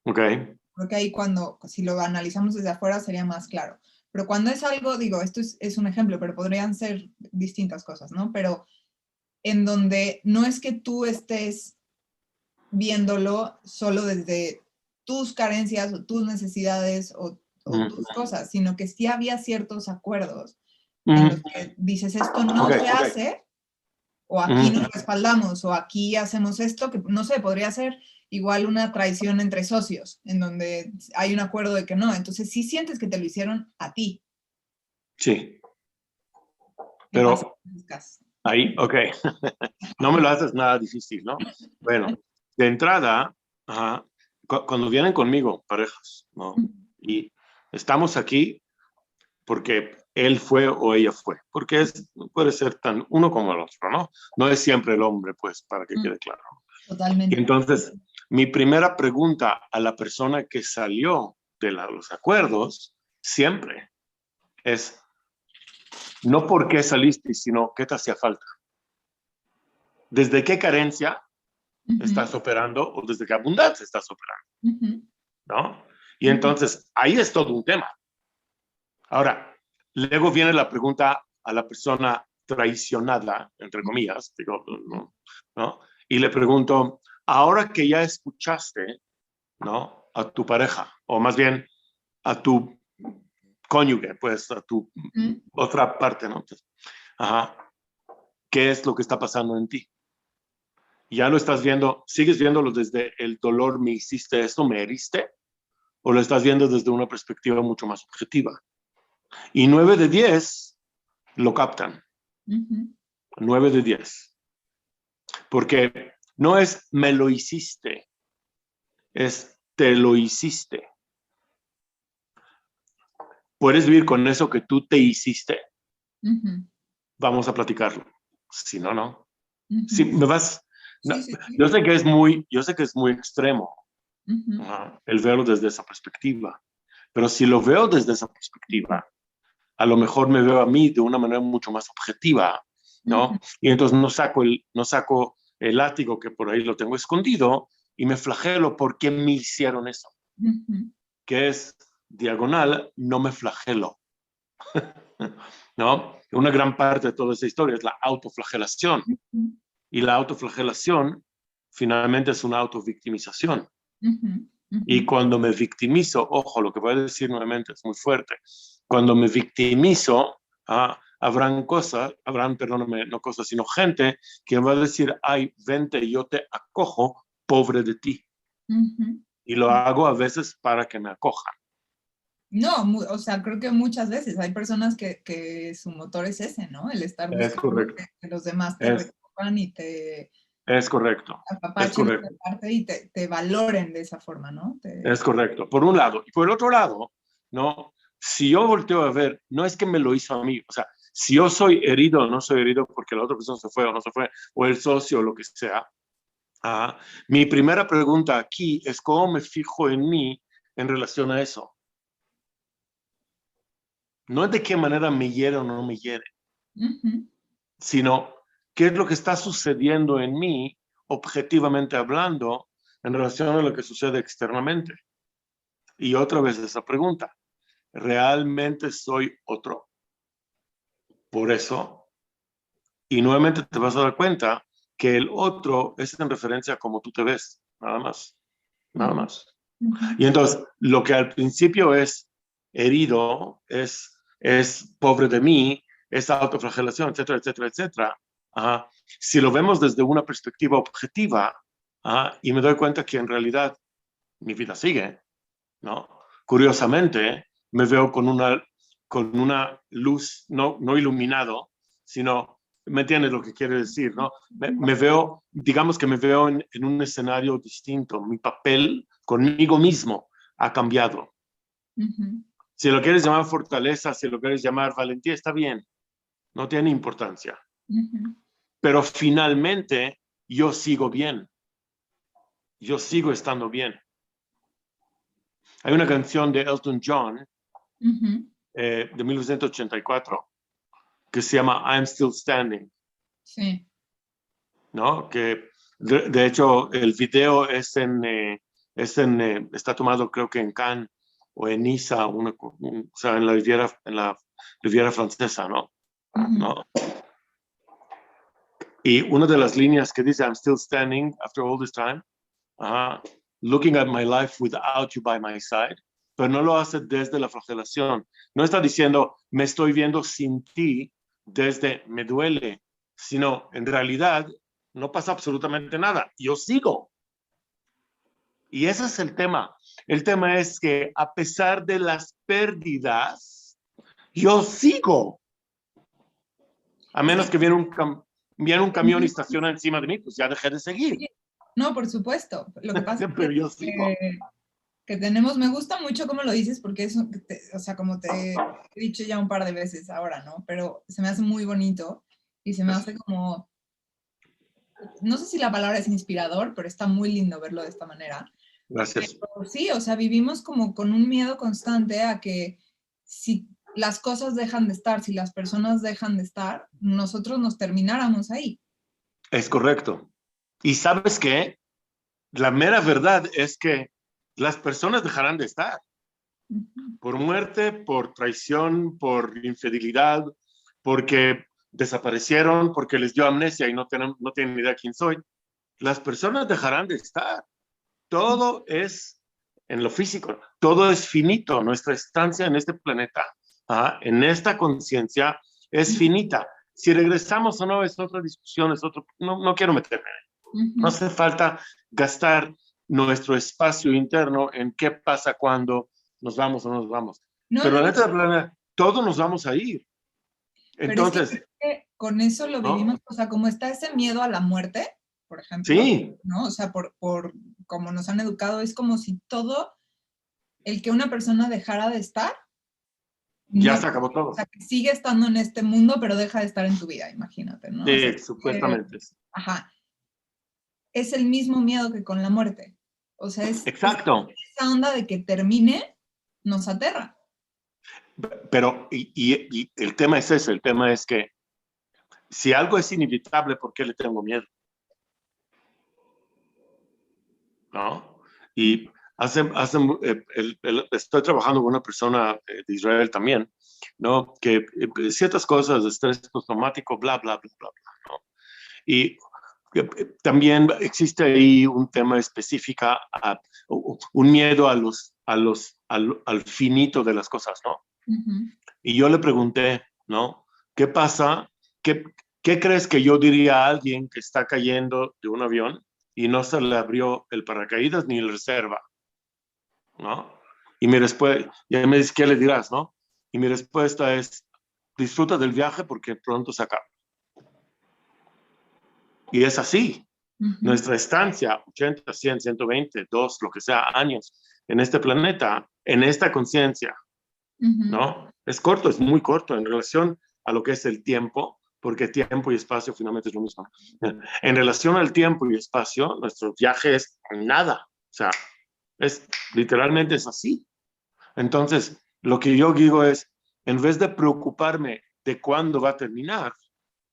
Ok. Creo que ahí cuando, si lo analizamos desde afuera, sería más claro. Pero cuando es algo, digo, esto es un ejemplo, pero podrían ser distintas cosas, ¿no? Pero en donde no es que tú estés viéndolo solo desde tus carencias o tus necesidades o tus cosas, sino que sí había ciertos acuerdos en los que dices esto no se hace, o aquí nos respaldamos, o aquí hacemos esto, que no sé, podría ser igual una traición entre socios, en donde hay un acuerdo de que no. Entonces sí sientes que te lo hicieron a ti. Sí. ¿Qué pasa Pero en esos casos? ahí, ok. No me lo haces nada difícil, ¿no? Bueno, de entrada, cuando vienen conmigo parejas, ¿no? Y estamos aquí porque él fue o ella fue, porque puede ser tan uno como el otro, ¿no? No es siempre el hombre, pues, para que quede claro. Totalmente. Y entonces, mi primera pregunta a la persona que salió de los acuerdos siempre es, no por qué saliste, sino qué te hacía falta. ¿Desde qué carencia estás operando o desde qué abundancia estás operando? ¿No? Y entonces, ahí es todo un tema. Ahora, luego viene la pregunta a la persona traicionada, entre comillas, digo, ¿no? Y le pregunto, ahora que ya escuchaste, ¿no? A tu pareja, o más bien a tu cónyuge, pues a tu otra parte, ¿no? ¿Qué es lo que está pasando en ti? Ya lo estás viendo, sigues viéndolo desde el dolor, me hiciste esto, me heriste, o lo estás viendo desde una perspectiva mucho más objetiva. Y 9 de 10 lo captan. 9 de 10. Porque no es me lo hiciste, es te lo hiciste. ¿Puedes vivir con eso que tú te hiciste? Vamos a platicarlo. Si no, no. Si me vas... No, Sí. yo sé que es muy extremo el verlo desde esa perspectiva, pero si lo veo desde esa perspectiva, a lo mejor me veo a mí de una manera mucho más objetiva, ¿no? Y entonces no saco el látigo que por ahí lo tengo escondido y me flagelo porque me hicieron eso. Que es diagonal, no me flagelo. ¿No? Una gran parte de toda esa historia es la autoflagelación. Y la autoflagelación finalmente es una autovictimización. Y cuando me victimizo, ojo, lo que voy a decir nuevamente es muy fuerte. Cuando me victimizo, perdóname, no cosas, sino gente que va a decir, ay, vente, yo te acojo, pobre de ti. Y lo hago a veces para que me acojan. No, o sea, creo que muchas veces hay personas que su motor es ese, ¿no? El estar buscando que los demás te recojan y te es correcto. apapachen esa parte y te valoren de esa forma, ¿no? Es correcto. Por un lado. Y por el otro lado, ¿no? Si yo volteo a ver, no es que me lo hizo a mí. O sea, si yo soy herido o no soy herido porque la otra persona se fue o no se fue, o el socio o lo que sea, mi primera pregunta aquí es cómo me fijo en mí en relación a eso. No es de qué manera me hiere o no me hiere, sino qué es lo que está sucediendo en mí, objetivamente hablando, en relación a lo que sucede externamente. Y otra vez esa pregunta, ¿realmente soy otro? Por eso, y nuevamente te vas a dar cuenta que el otro es en referencia a cómo tú te ves, nada más, nada más. Y entonces, lo que al principio es herido, es pobre de mí, es autoflagelación, etcétera, etcétera, etcétera. Si lo vemos desde una perspectiva objetiva, y me doy cuenta que en realidad mi vida sigue, ¿no? Curiosamente, me veo con una con una luz, no iluminado, sino, ¿me entiendes lo que quiere decir? ¿No? Me veo, digamos que me veo en un escenario distinto. Mi papel conmigo mismo ha cambiado. Si lo quieres llamar fortaleza, si lo quieres llamar valentía, está bien. No tiene importancia. Pero finalmente yo sigo bien. Yo sigo estando bien. Hay una canción de Elton John de 1984 que se llama I'm Still Standing. Sí. ¿No? Que de hecho el video está tomado creo que en Cannes o en Niza, o sea, en la Riviera Francesa, ¿no? ¿No? Y una de las líneas que dice I'm still standing after all this time, looking at my life without you by my side, pero no lo hace desde la flagelación. No está diciendo me estoy viendo sin ti desde me duele, sino en realidad no pasa absolutamente nada. Yo sigo. Y ese es el tema. El tema es que a pesar de las pérdidas, yo sigo. A menos que viene un camión y estaciona encima de mí, pues ya dejé de seguir. No, por supuesto. Lo que pasa Pero yo es sigo. que tenemos, me gusta mucho cómo lo dices, porque es, o sea, como te he dicho ya un par de veces ahora, ¿no? Pero se me hace muy bonito y se me hace como, no sé si la palabra es inspirador, pero está muy lindo verlo de esta manera. Gracias. Pero sí, o sea, vivimos como con un miedo constante a que si las cosas dejan de estar, si las personas dejan de estar, nosotros nos termináramos ahí. Es correcto. ¿Y sabes qué? La mera verdad es que las personas dejarán de estar. Por muerte, por traición, por infidelidad, porque desaparecieron, porque les dio amnesia y no tienen idea quién soy. Las personas dejarán de estar. Todo es en lo físico, todo es finito. Nuestra estancia en este planeta, en esta conciencia, es finita. Si regresamos o no es otra discusión, no quiero meterme. No hace falta gastar nuestro espacio interno en qué pasa cuando nos vamos o no nos vamos. Pero en este planeta, todos nos vamos a ir. Entonces, pero es que con eso lo vivimos, ¿no? O sea, como está ese miedo a la muerte, por ejemplo, sí, ¿no? O sea, por como nos han educado, es como si todo, el que una persona dejara de estar, ya no, se acabó todo. o sea, que sigue estando en este mundo, pero deja de estar en tu vida, imagínate, ¿no? Sí, O sea, supuestamente. Ajá. Es el mismo miedo que con la muerte. O sea, exacto. Esa onda de que termine nos aterra. Pero, y el tema es ese, el tema es que si algo es inevitable, ¿por qué le tengo miedo? ¿No? Y estoy trabajando con una persona de Israel también, ¿no? Que ciertas cosas de estrés postraumático, bla, bla, bla, bla, bla, ¿no? Y también existe ahí un tema específico, un miedo al finito de las cosas, ¿no? Y yo le pregunté, ¿no? ¿Qué pasa? ¿Qué crees que yo diría a alguien que está cayendo de un avión y no se le abrió el paracaídas ni la reserva? ¿No? Y mi respuesta, y me dice, ¿qué le dirás, no? Y mi respuesta es, disfruta del viaje porque pronto se acaba. Y es así. Nuestra estancia, 80, 100, 120, 2, lo que sea, años en este planeta, en esta conciencia, ¿no? Es corto, es muy corto en relación a lo que es el tiempo, porque tiempo y espacio finalmente es lo mismo. En relación al tiempo y espacio, nuestro viaje es nada. O sea, literalmente es así. Entonces, lo que yo digo es, en vez de preocuparme de cuándo va a terminar,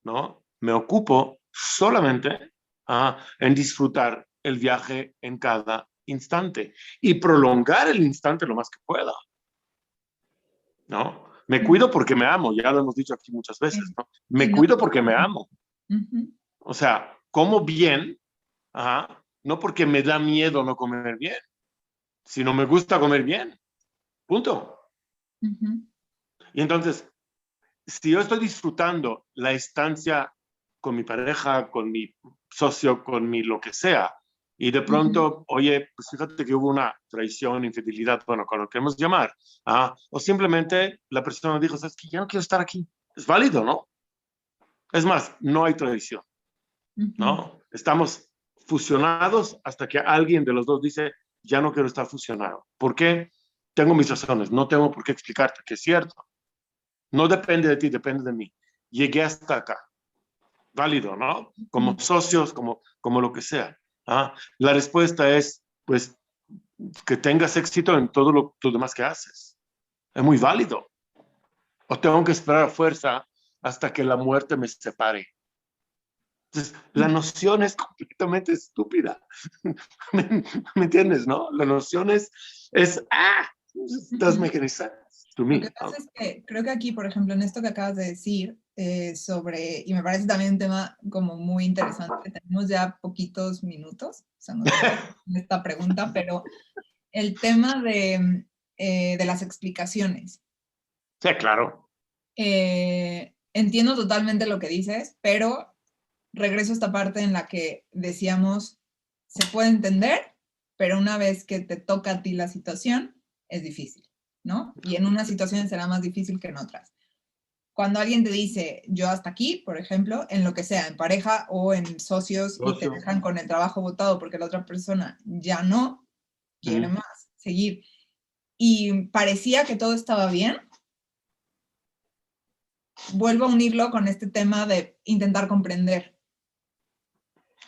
¿no? Me ocupo solamente en disfrutar el viaje en cada instante y prolongar el instante lo más que pueda, ¿no? Me cuido porque me amo, ya lo hemos dicho aquí muchas veces, ¿no? Me cuido porque me amo. O sea, como bien, no porque me da miedo no comer bien, sino me gusta comer bien. Punto. Y entonces, si yo estoy disfrutando la estancia con mi pareja, con mi socio, con mi lo que sea, Y de pronto, oye, pues fíjate que hubo una traición, infidelidad, bueno, con lo que queremos llamar. O simplemente la persona dijo, sabes que ya no quiero estar aquí. Es válido, ¿no? Es más, no hay traición, ¿no? Estamos fusionados hasta que alguien de los dos dice, ya no quiero estar fusionado. ¿Por qué? Tengo mis razones, no tengo por qué explicarte que es cierto. No depende de ti, depende de mí. Llegué hasta acá. Válido, ¿no? Como socios, como lo que sea. La respuesta es, pues, que tengas éxito en todo lo demás que haces. Es muy válido. O tengo que esperar a fuerza hasta que la muerte me separe. Entonces, la noción es completamente estúpida. ¿Me entiendes, no? La noción es doesn't make any sense to me. Lo que pasa es que creo que aquí, por ejemplo, en esto que acabas de decir, sobre, y me parece también un tema como muy interesante, tenemos ya poquitos minutos, o sea, no sé esta pregunta, pero el tema de las explicaciones. Sí, claro. Entiendo totalmente lo que dices, pero regreso a esta parte en la que decíamos, se puede entender, pero una vez que te toca a ti la situación, es difícil, ¿no? Y en unas situaciones será más difícil que en otras. Cuando alguien te dice, yo hasta aquí, por ejemplo, en lo que sea, en pareja o en socios, y te dejan con el trabajo botado porque la otra persona ya no quiere más seguir, y parecía que todo estaba bien, vuelvo a unirlo con este tema de intentar comprender,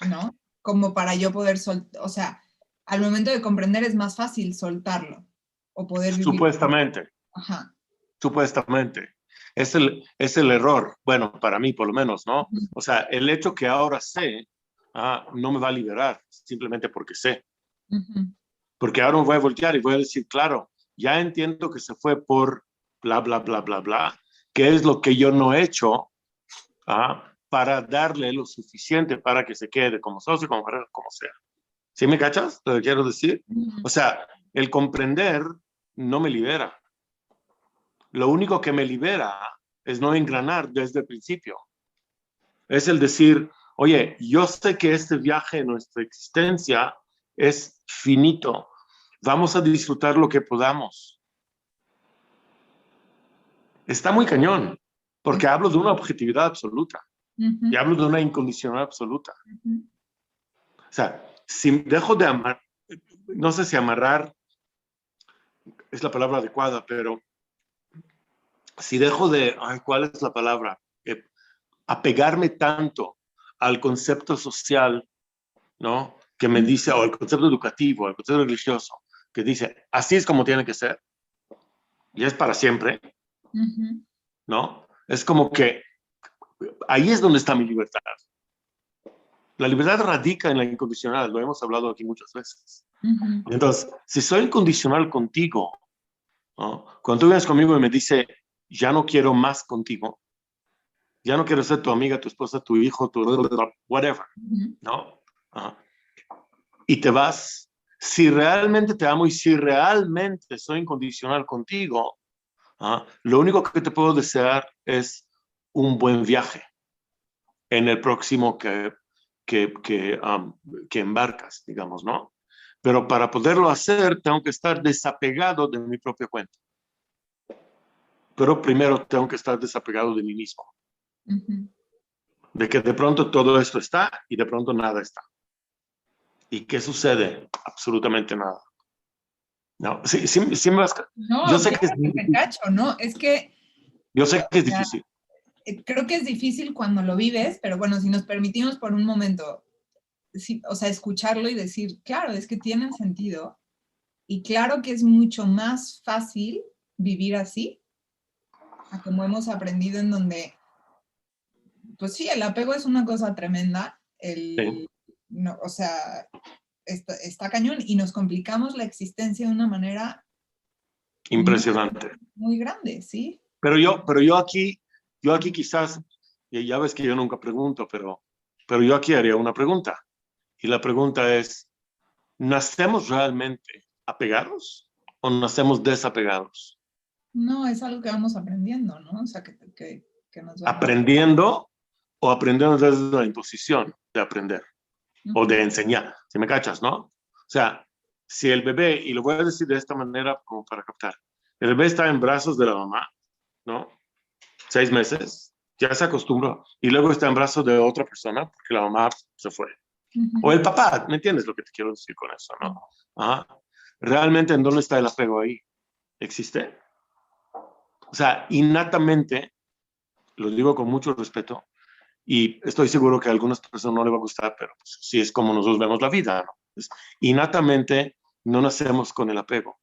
¿no? Como para yo poder soltar, o sea, al momento de comprender es más fácil soltarlo o poder vivir. Supuestamente. Ajá. Supuestamente. Es el error, bueno, para mí por lo menos, ¿no? O sea, el hecho que ahora sé, no me va a liberar simplemente porque sé. Porque ahora me voy a voltear y voy a decir, claro, ya entiendo que se fue por bla, bla, bla, bla, bla, que es lo que yo no he hecho para darle lo suficiente para que se quede como socio, como pareja, como sea. ¿Sí me cachas lo que quiero decir? O sea, el comprender no me libera. Lo único que me libera es no engranar desde el principio. Es el decir, oye, yo sé que este viaje en nuestra existencia es finito. Vamos a disfrutar lo que podamos. Está muy cañón, porque hablo de una objetividad absoluta y hablo de una incondicional absoluta. O sea, si dejo de amar, no sé si amarrar es la palabra adecuada, pero si dejo de, ¿cuál es la palabra? Apegarme tanto al concepto social, ¿no? Que me dice, o al concepto educativo, al concepto religioso, que dice, así es como tiene que ser, y es para siempre, ¿no? Es como que ahí es donde está mi libertad. La libertad radica en la incondicional, lo hemos hablado aquí muchas veces. Entonces, si soy incondicional contigo, ¿no? Cuando tú vienes conmigo y me dice, ya no quiero más contigo, ya no quiero ser tu amiga, tu esposa, tu hijo, tu whatever, ¿no? Y te vas, si realmente te amo y si realmente soy incondicional contigo, lo único que te puedo desear es un buen viaje en el próximo que embarcas, digamos, ¿no? Pero para poderlo hacer, tengo que estar desapegado de mi propia cuenta. Pero primero tengo que estar desapegado de mí mismo. De que de pronto todo esto está y de pronto nada está. ¿Y qué sucede? Absolutamente nada. No, sí me vas. No, yo sé claro que es que te cacho, ¿no? Es que Yo sé que es difícil. creo que es difícil cuando lo vives, pero bueno, si nos permitimos por un momento, sí, o sea, escucharlo y decir, claro, es que tienen sentido. Y claro que es mucho más fácil vivir así, a como hemos aprendido en donde, pues sí, el apego es una cosa tremenda, Sí. no, o sea, está cañón y nos complicamos la existencia de una manera Impresionante. muy grande, ¿sí? Pero yo aquí quizás, y ya ves que yo nunca pregunto, pero yo aquí haría una pregunta. Y la pregunta es, ¿nacemos realmente apegados o nacemos desapegados? No, es algo que vamos aprendiendo, ¿no? O sea, que nos va... ¿Aprendiendo o aprendiendo desde la imposición de aprender? o de enseñar, si me cachas, ¿no? O sea, si el bebé, y lo voy a decir de esta manera como para captar, el bebé está en brazos de la mamá, ¿no? 6 meses, ya se acostumbró, y luego está en brazos de otra persona porque la mamá se fue. O el papá, ¿me entiendes lo que te quiero decir con eso, no? Ajá. Realmente, ¿en dónde está el apego ahí? ¿Existe? O sea, innatamente, lo digo con mucho respeto, y estoy seguro que a algunas personas no les va a gustar, pero pues, sí es como nosotros vemos la vida, ¿no? Entonces, innatamente no nacemos con el apego.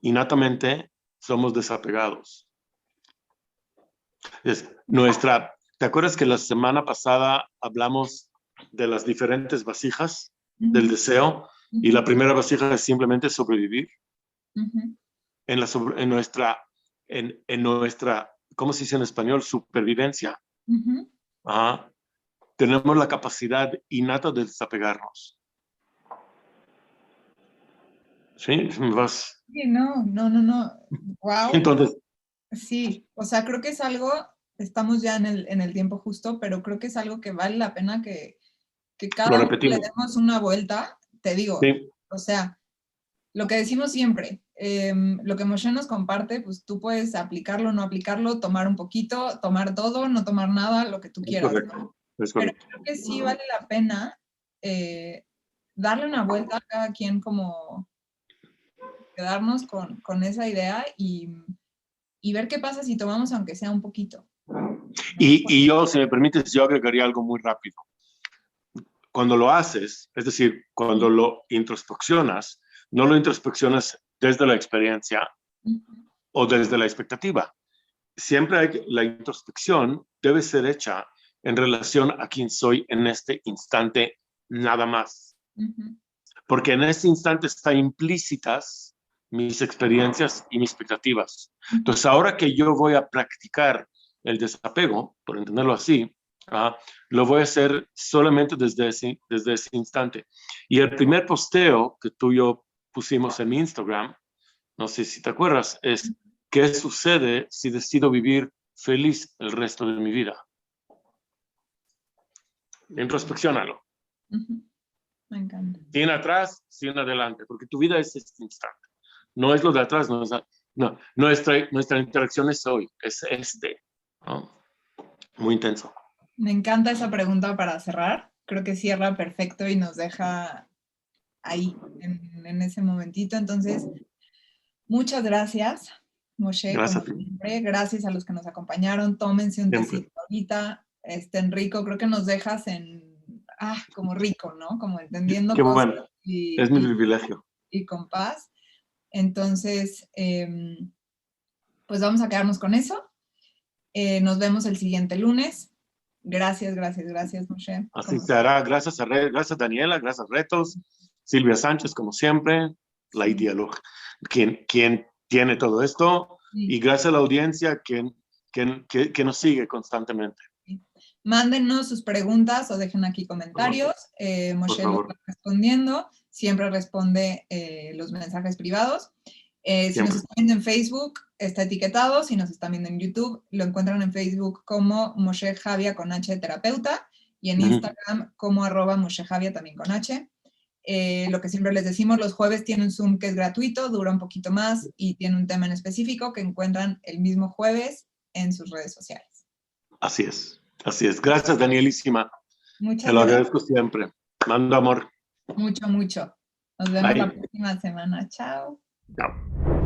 Innatamente somos desapegados. ¿Te acuerdas que la semana pasada hablamos de las diferentes vasijas del deseo? Y la primera vasija es simplemente sobrevivir. En nuestra, ¿cómo se dice en español? Supervivencia. Tenemos la capacidad innata de desapegarnos. ¿Sí? ¿Vas? Sí, no. Wow. Entonces, Sí, o sea, creo que es algo, estamos ya en el tiempo justo, pero creo que es algo que vale la pena que lo cada uno le repetimos. demos una vuelta, te digo, Sí. o sea, lo que decimos siempre, lo que Moshe nos comparte, pues tú puedes aplicarlo, no aplicarlo, tomar un poquito, tomar todo, no tomar nada, lo que tú quieras. Correcto. ¿No? Es Pero correcto. creo que sí vale la pena darle una vuelta a cada quien, como quedarnos con esa idea y ver qué pasa si tomamos aunque sea un poquito. Y yo, si me permites, yo agregaría algo muy rápido. Cuando lo haces, es decir, cuando lo introspeccionas, no lo introspeccionas desde la experiencia o desde la expectativa. Siempre la introspección debe ser hecha en relación a quién soy en este instante, nada más. Porque en este instante están implícitas mis experiencias y mis expectativas. Entonces, ahora que yo voy a practicar el desapego, por entenderlo así, lo voy a hacer solamente desde ese instante. Y el primer posteo que tú y yo pusimos en mi Instagram, no sé si te acuerdas, es ¿qué sucede si decido vivir feliz el resto de mi vida? Introspecciónalo. Me encanta. 100 atrás, 100 adelante, porque tu vida es este instante. No es lo de atrás, no, nuestra interacción es hoy, es este. ¿No? Muy intenso. Me encanta esa pregunta para cerrar. Creo que cierra perfecto y nos deja ahí, en ese momentito. Entonces, muchas gracias, Moshe, Gracias como siempre. Gracias a los que nos acompañaron. Tómense un tecito ahorita. Rico, creo que nos dejas como rico, ¿no? Como entendiendo Qué cosas bueno. Es mi privilegio. Y con paz. Entonces, pues vamos a quedarnos con eso. Nos vemos el siguiente lunes. Gracias, Moshe. Así se hará. Gracias Daniela, gracias Retos, Silvia Sánchez, como siempre, la ideología, quien tiene todo esto, y gracias a la audiencia que nos sigue constantemente. Sí. Mándennos sus preguntas o dejen aquí comentarios. Moshe los va respondiendo. Siempre responde los mensajes privados. Si nos están viendo en Facebook, está etiquetado. Si nos están viendo en YouTube, lo encuentran en Facebook como Moshe Javia con H de terapeuta y en Instagram como @MosheJavia también con H. Lo que siempre les decimos, los jueves tienen Zoom que es gratuito, dura un poquito más y tiene un tema en específico que encuentran el mismo jueves en sus redes sociales. Así es. Gracias, Danielísima. Muchas Te lo agradezco siempre. Mando amor. Mucho. Nos vemos la próxima semana. Chao. Chao.